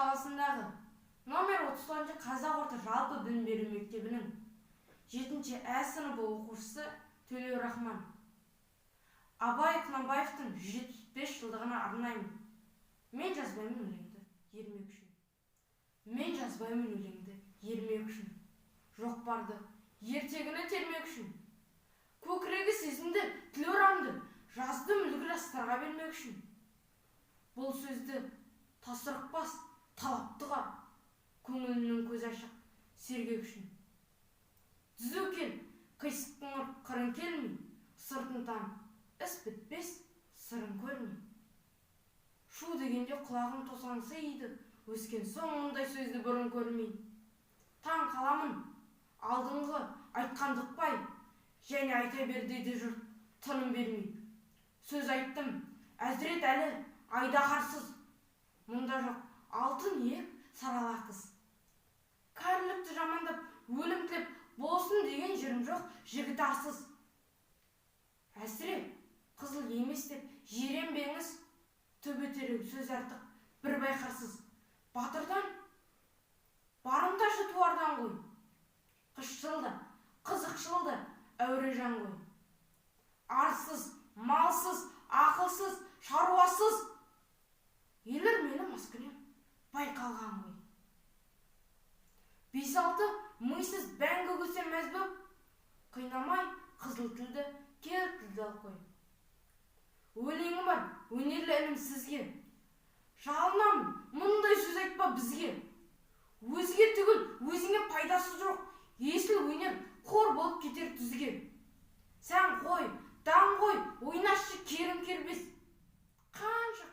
қаласындағы номер 30 қазақ орта жалпы білім беру мектебінің 7-ші Ә сыныбы оқушысы Төлеурахман. Абай Құнанбаевтың 175 жылдығына арнаймын. Мен жазбаймын өлеңді ермек үшін. Мен жазбаймын өлеңді ермек үшін. Жоқ барды ертегіні термек үшін. Көкірегі сезімді тіл орамды жаздым үлгі жастарға бермек үшін. Бұл сөзді тасырықпас талаптыға көңілінің көз ашық сергек үшін. Түзу кел қисықтың қырын келмей, сыртын тан, іс бітпес сырын көрмей. Шу дегенде құлағым тосаңсы еді, өскен соң мұндай сөзді бұрын көрмей. Таң қаламын, алдыңғы айтқандық бай, және айта бер дейді жұрт тыным бермей. Сөз айттым, әзірет әлі айдаһарсыз, мұнда жоқ алтын иек сарала қыз. Кәрілікті жамандап, өлім тілеп болсын деген жерім жоқ, жігіт арсыз. Әсіре қызыл емес деп жиренбеңіз, төбетерек сөз артық бір байқарсыз. Батырдан барымташы туардан ғой, қышшылды, қызықшылды әуре жан ғой. Арсыз, малсыз, ақылсыз, шаруасыз елір мені маскүнем байқалған ғой. 5-6 мыйсыз бәңгі көсем мәз боп, қинамай қызыл тілді кел тілді ал қой. Өлеңі бар өнерлі ілім сізге, жалынамын мұндай сөз айтпа бізге. Өзге түгіл өзіңе пайдасы жоқ, есіл өнер қор болып кетер түзге. Сән қой, дан қой, ойнашы керім кербес, қанша